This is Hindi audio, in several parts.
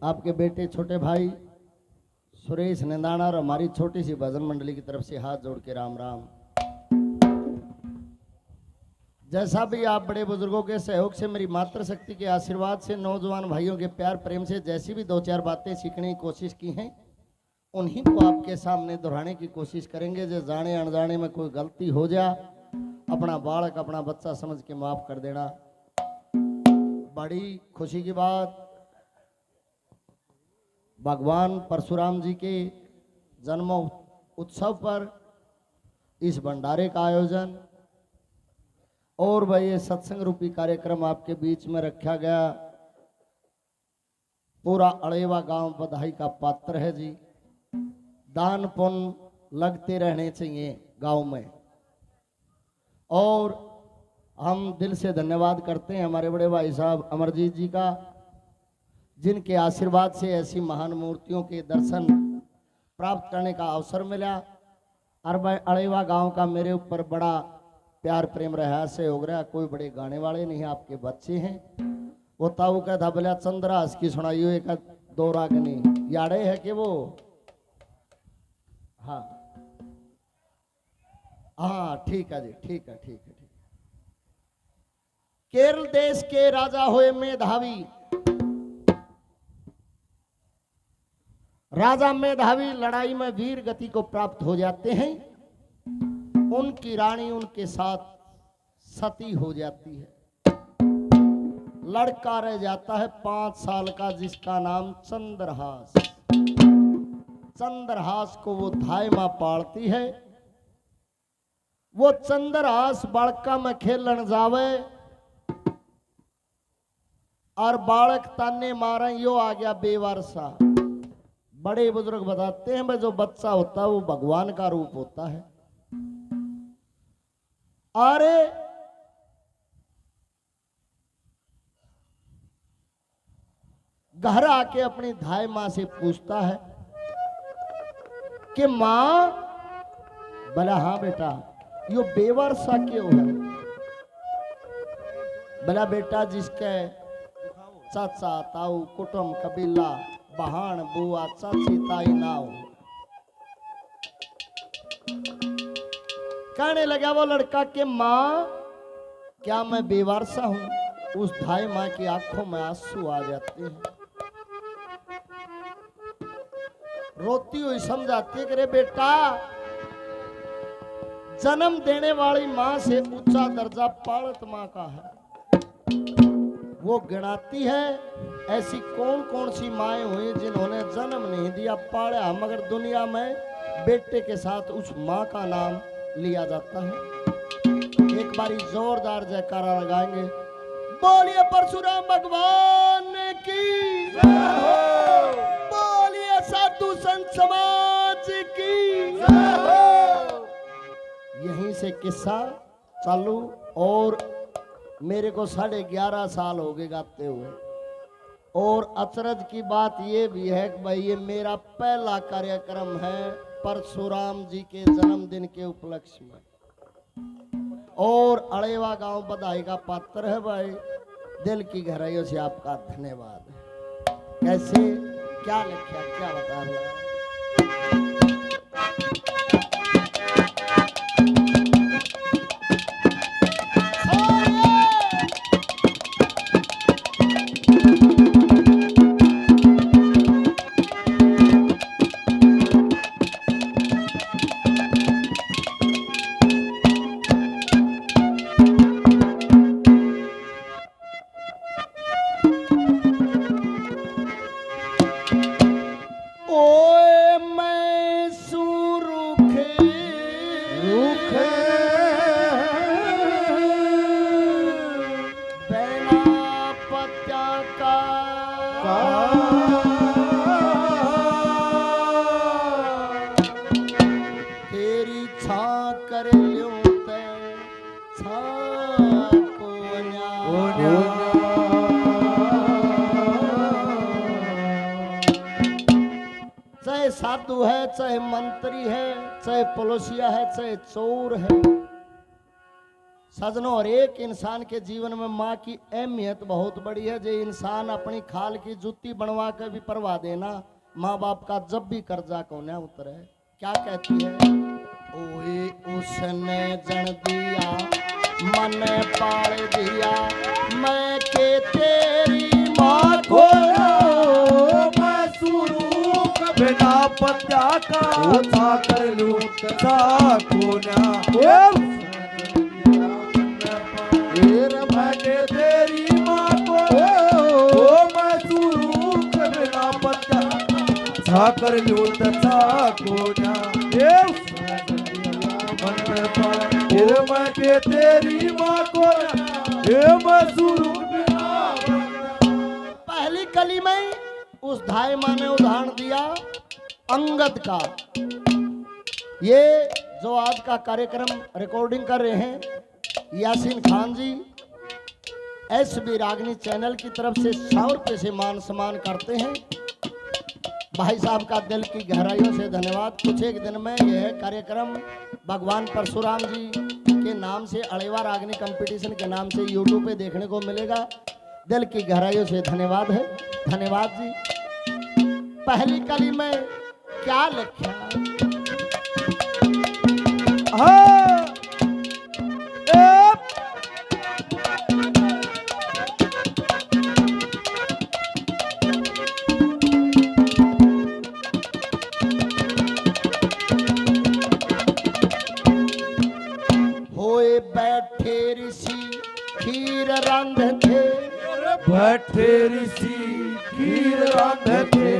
आपके बेटे छोटे भाई सुरेश निंदाना और हमारी छोटी सी भजन मंडली की तरफ से हाथ जोड़ के राम राम। जैसा भी आप बड़े बुजुर्गों के सहयोग से, मेरी मातृशक्ति के आशीर्वाद से, नौजवान भाइयों के प्यार प्रेम से जैसी भी दो चार बातें सीखने की कोशिश की हैं, उन्हीं को आपके सामने दोहराने की कोशिश करेंगे। जो जाने अनजाने में कोई गलती हो जाए, अपना बालक अपना बच्चा समझ के माफ कर देना। बड़ी खुशी की बात, भगवान परशुराम जी के जन्म उत्सव पर इस भंडारे का आयोजन और वह ये सत्संग रूपी कार्यक्रम आपके बीच में रखा गया। पूरा अड़ेवा गांव बधाई का पात्र है जी। दान पुण्य लगते रहने चाहिए गांव में, और हम दिल से धन्यवाद करते हैं हमारे बड़े भाई साहब अमरजीत जी का, जिनके आशीर्वाद से ऐसी महान मूर्तियों के दर्शन प्राप्त करने का अवसर मिला। और अड़ेवा गांव का मेरे ऊपर बड़ा प्यार प्रेम रहा से हो रहा। कोई बड़े गाने वाले नहीं, आपके बच्चे हैं। वो ताऊ का था बोला चंद्रास की सुनाई हो एक दो रागनी याड़े है कि वो, हाँ हाँ ठीक है जी, ठीक है ठीक है ठीक। केरल देश के राजा हुए मेधावी, राजा मेधावी लड़ाई में वीर गति को प्राप्त हो जाते हैं। उनकी रानी उनके साथ सती हो जाती है। लड़का रह जाता है 5 साल का, जिसका नाम चंद्रहास। चंद्रहास को वो धाय मां पालती है। वो चंद्रहास बालका में खेलन जावे और बालक ताने मारे, यो आ गया बेवारसा। बड़े बुजुर्ग बताते हैं भाई जो बच्चा होता है वो भगवान का रूप होता है। अरे घर आके अपनी धाय मां से पूछता है कि मां, बोला हाँ बेटा, यो बेवारसा क्यों है? बोला बेटा जिसके चाचा ताऊ कुटुंब कबीला बहान बुआ चाची ताई ना हो। कहने लगा वो लड़का कि मां क्या मैं बेवारसा हूं? उस धाय मां की आंखों में आंसू आ जाते हैं, रोती हुई समझाती है कि रे बेटा, जन्म देने वाली मां से ऊंचा दर्जा पालत मां का है। वो गिनाती है ऐसी कौन कौन सी माएं हुई जिन्होंने जन्म नहीं दिया, पाला, मगर दुनिया में बेटे के साथ उस मां का नाम लिया जाता है। एक बारी जोरदार जयकारा लगाएंगे, बोलिए परशुराम भगवान की, बोलिए साधु संत समाज की। यहीं से किस्सा चालू, और मेरे को 11.5 साल हो गए गाते हुए। और अचरज की बात ये भी है कि भाई ये मेरा पहला कार्यक्रम है परशुराम जी के जन्मदिन के उपलक्ष्य में, और अड़ेवा गांव बधाई का पात्र है भाई। दिल की गहराइयों से आपका धन्यवाद। कैसे क्या लिखा, क्या बता रहा? चाहे साधु है, चाहे मंत्री है, चाहे पड़ोसिया है, चाहे चोर है, सजनों, और एक इंसान के जीवन में माँ की अहमियत बहुत बड़ी है। जो इंसान अपनी खाल की जूती बनवा के भी परवा देना, माँ बाप का जब भी कर्जा कोने उतरे। क्या कहती है? ओए उसने जन दिया मन पाल दिया, मैं के तेरी माँ को मैं सुरूक बिना पत्या का था कर लूं था कोना। मैं के तेरी माँ को मैं सुरूक बिना पत्या था कर लूं था कोना। मैं के तेरी माँ को मैं सुरूक बिना। पहली कली में उस धाय माँ ने उदाहरण दिया अंगद का। ये जो आज का कार्यक्रम रिकॉर्डिंग कर रहे हैं यासीन खान जी, SB रागनी चैनल की तरफ से 100 रुपये से मान सम्मान करते हैं। भाई साहब का दिल की गहराइयों से धन्यवाद। कुछ एक दिन में यह कार्यक्रम भगवान परशुराम जी के नाम से, अड़ेवा रागनी कंपटीशन के नाम से YouTube पे देखने को मिलेगा। दिल की गहराइयों से धन्यवाद है। धन्यवाद जी। पहली कली में क्या लिखा? होए बैठे ऋषि खीर रांधते, बैठे ऋषि खीर रांधते,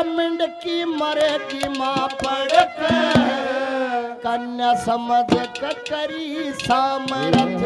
मिंड की मरे की माँ पड़ के कन्या समझ करी सामरथ,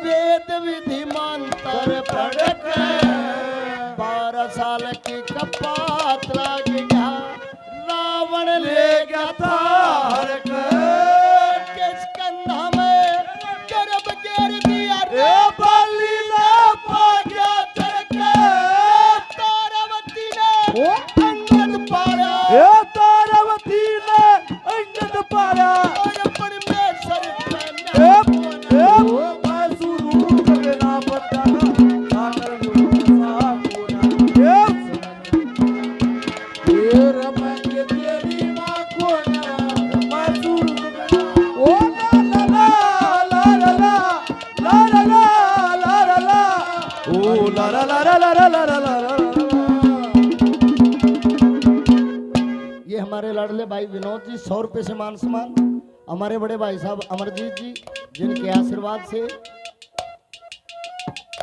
वेद विधि मंत्र पढ़ के 12 साल की कपात लग गया, रावण ले गया तार किस कंधा में गर्भ गिर दिया रे बलि ने पाया चरके, तारावती ने अंगद पाया, तारावती ने अंगद पाया, और परमेश्वर मैं सुरूक बिना पत्या था कर लूं था कोना। मैं के तेरी माँ को मैं सुरूक बिना। ला ला ला ला ला ला ला ला ला, ओ ला ला ला ला ला ला ला ला। ये हमारे लाडले भाई विनोद जी 100 रुपये से मान सम्मान। हमारे बड़े भाई साहब अमरजीत जी, जिनके आशीर्वाद से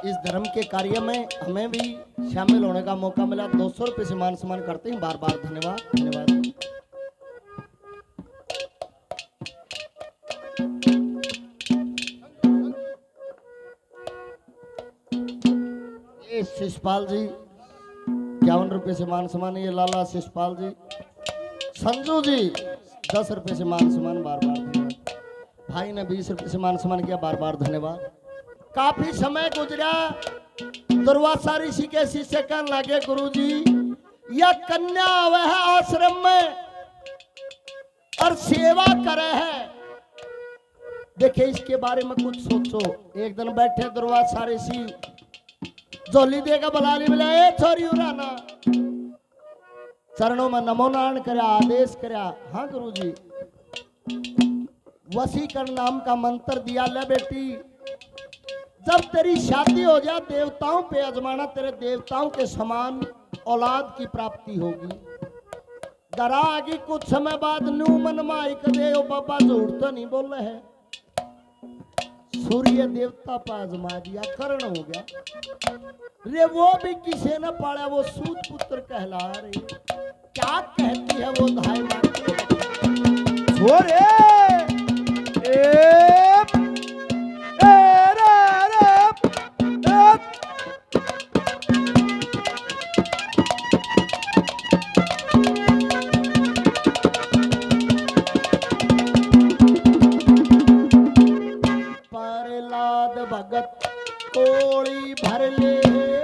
इस धर्म के कार्य में हमें भी शामिल होने का मौका मिला, 200 रुपये से मान सम्मान करते हैं। बार बार धन्यवाद। धन्यवाद। ये शिषपाल जी 51 रुपये से मान सम्मान। ये लाला शिषपाल जी, संजू जी 10 रुपये से मान सम्मान। बार बार धन्यवाद। भाई ने 20 रुपये से मान सम्मान किया। बार बार धन्यवाद। काफी समय गुजरा, दुर्वासा ऋषि के शिष्य कहने लगे गुरुजी यह कन्या वह आश्रम में और सेवा करे है, देखिए इसके बारे में कुछ सोचो। एक दिन बैठे दुर्वासा ऋषि, जोली देगा बलाली मिला, ए छोरी उराना, चरणों में नमो नारायण करया, आदेश करया। हाँ गुरुजी। वसीकरण नाम का मंत्र दिया, ले बेटी जब तेरी शादी हो जाए देवताओं पे अजमाना, तेरे देवताओं के समान औलाद की प्राप्ति होगी। डरा आगे कुछ समय बाद न्यू मन माइक दे, ओ बाबा झूठ तो नहीं बोल रहे हैं। सूर्य देवता पर आजमा दिया, कर्ण हो गया रे, वो भी किसी ने पाड़ा, वो सूत पुत्र कहला रही। क्या कहती है वो धाय छोरे प्रहलाद भगत कोड़ी भर ले,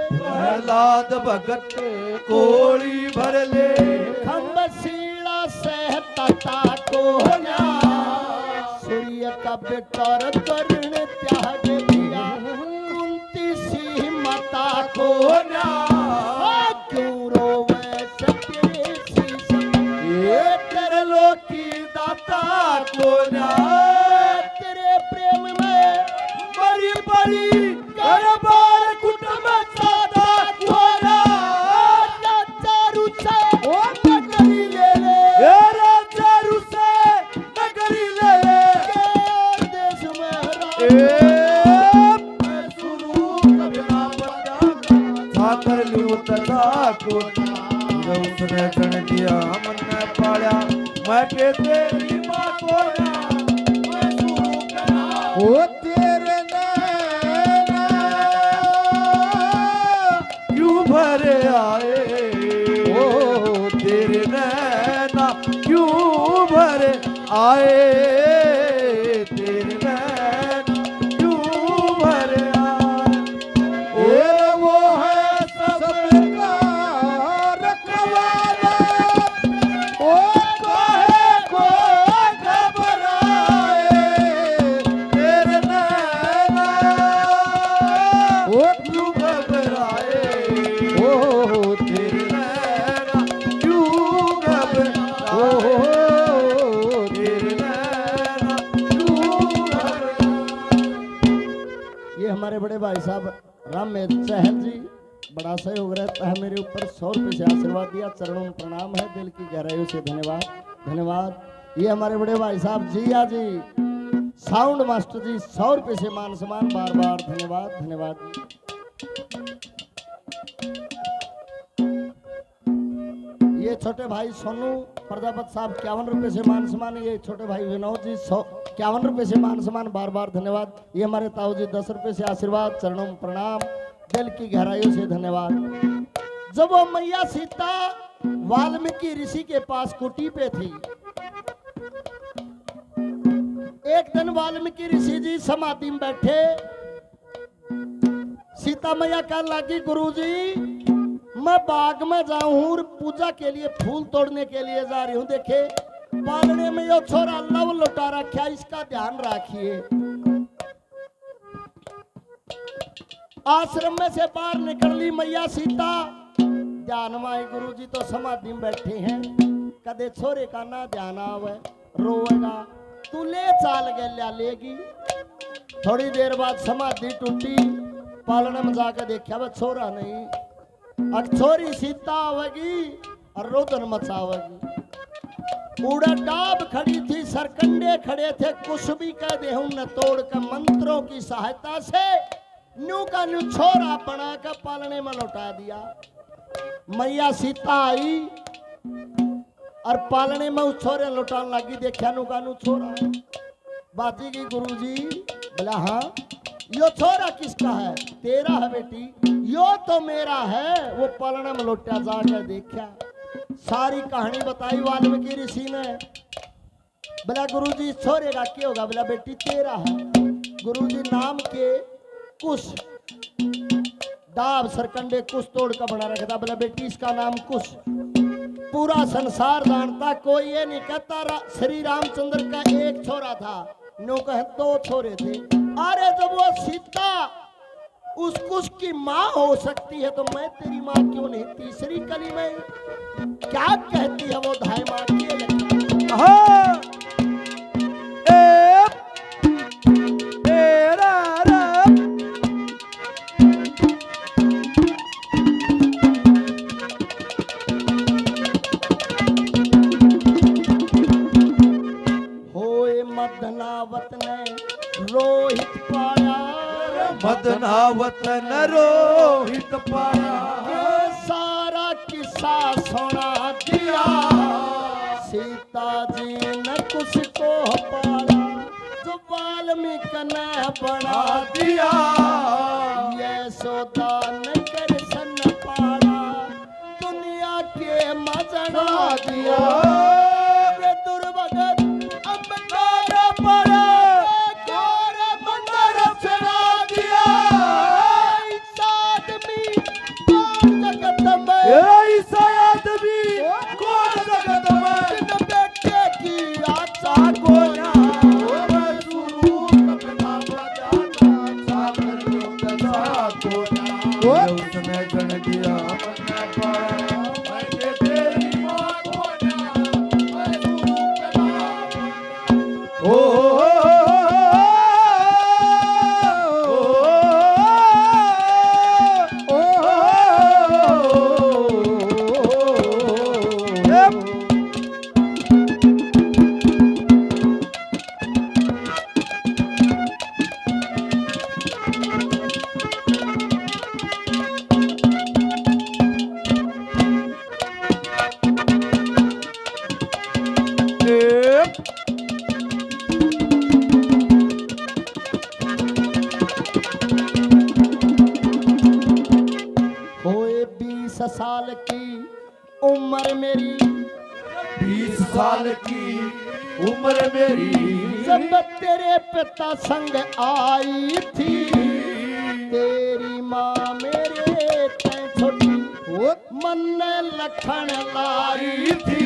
प्रहलाद भगत कोड़ी भर ले, खम्बसीला सह तता को सूर्य का बेटर कर्ण त्याग को ना तेरे प्रेम में बड़ी बड़ी घर बार कुटुंब सादा को ना चारू से ओ नगरी ले ले ये राजा रुसे नगरी ले ले के देश में मैं सुरू कबना बता साकर लियो तदा को ना उसने जन दिया मन ने पाया मैं के तेरी मां को ना मैं सुरू कना ओ तेरे नैना क्यों भरे आए ओ तेरे नैना क्यों भरे आए तेरे नैना क्यों भरे आए ओ वो है सबका रखवाला ओ काहे को घबराए तेरे नैना ओ क्यों घबराए ओ तेरे नैना क्यों घबराए ओ तेरे नैना क्यों घबराए। ये हमारे बड़े भाई साहब राम में चहल जी बड़ा सहयोग रहता है मेरे ऊपर 100 रुपये से आशीर्वाद दिया चरणों में प्रणाम है दिल की गहराइयों से धन्यवाद धन्यवाद। ये हमारे बड़े भाई साहब जिया जी साउंड मास्टर जी 100 रुपये से मान सम्मान बार बार धन्यवाद धन्यवाद जी। ये छोटे भाई सोनू प्रजापत साहब 51 रुपये से मान सम्मान। ये छोटे भाई विनोद जी 51 रुपये से मान सम्मान बार बार धन्यवाद। ये हमारे ताऊ जी 10 रुपये से आशीर्वाद चरणों में प्रणाम दिल की गहराइयों से धन्यवाद। जब वो मैया सीता वाल्मीकि ऋषि के पास कुटी पे थी एक दिन वाल्मीकि ऋषि जी समाधि में बैठे सीता मैया कहने लगी गुरुजी मैं बाग में जाऊं और पूजा के लिए फूल तोड़ने के लिए जा रही हूं देखे पालने में यो छोरा लव लुटा रखा इसका ध्यान रखिए। आश्रम में से बाहर निकल ली मैया सीता ध्यान माए गुरुजी तो समाधि में बैठे हैं कदे छोरे का ना ध्यान आवे रोएगा तू ले चाल गया लेगी। थोड़ी देर बाद समाधि टूटी पालने में जाकर देखा वह छोरा नहीं अब छोरी सीता आवेगी और रोदन मचावेगी। कूड़ा डाब खड़ी थी सरकंडे खड़े थे कुछ भी कह दे न तोड़ कर मंत्रों की सहायता से न्यू का न्यू छोरा बना कर पालने में लौटा दिया। मैया सीता आई और पालने में उस छोरे लौटाने लगी देखा नु का नु छोरा बाती की गुरुजी बोला हाँ यो छोरा किसका है तेरा है बेटी यो तो मेरा है। वो पालने में लौटा जाकर देखा सारी कहानी बताई वाल्मीकि ऋषि ने। बोला गुरुजी छोरे का क्या होगा बोला बेटी तेरा है। गुरुजी नाम के कुश डाब सरकंडे कुश तोड़ कर बना रखा था बोला बेटी इसका नाम कुश। पूरा संसार जानता कोई ये नहीं कहता श्री रामचंद्र का एक छोरा था नो कहे 2 छोरे थे। अरे जब वो सीता उस कुश की माँ हो सकती है तो मैं तेरी माँ क्यों नहीं। तीसरी कली में क्या कहती है वो धाय माँ की हाँ तेरा रब होए मदनावत ने रोहित पाया मदनावत न रोहित पाया ये सारा किस्सा सुना दिया सीता जी ने कुछ को पाला जो वाल्मीकि ने बना दिया ये सौदा न कर सन पाला दुनिया के मजना दिया ये दुर्भगत अब गाना पड़ा गोरे मंदिर चला दिया इस आदमी कौन जगत में ऐसा आदमी कौन जगत में जिन बेटे की आशा को ना मैं शुरू कपड़ा बजाता सागर लोकदा को ना उसने गण दिया अपना पाया मैं तेरी मां को ना मैं शुरू कपड़ा साल की उम्र मेरी 20 साल की उम्र मेरी जब तेरे पिता संग आई थी तेरी माँ मेरे तैं छोटी मन लखन लाई थी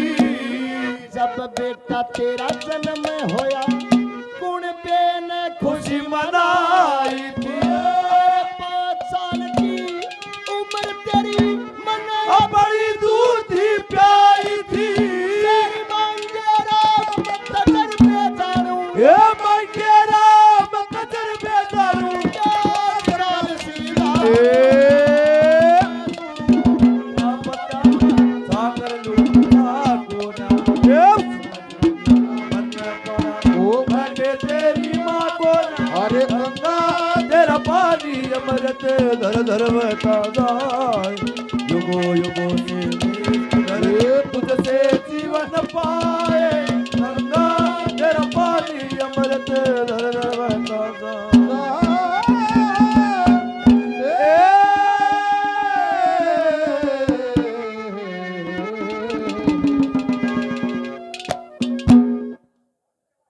जब बेटा तेरा जन्म होया कुणबे ने खुशी मनाई थी 5 साल की उम्र तेरी मन बड़ी दूधी प्याई थी तेरी मांगेरा कदर पे जानू ये मंगेरा मैं कदर बेदारू राज सीधा सागर लुटा कोना ओ घटे तेरी माँ को अरे गंगा तेरा पानी अमृत धर धर बहता जाए युगो युगो से तुझसे जीवन पा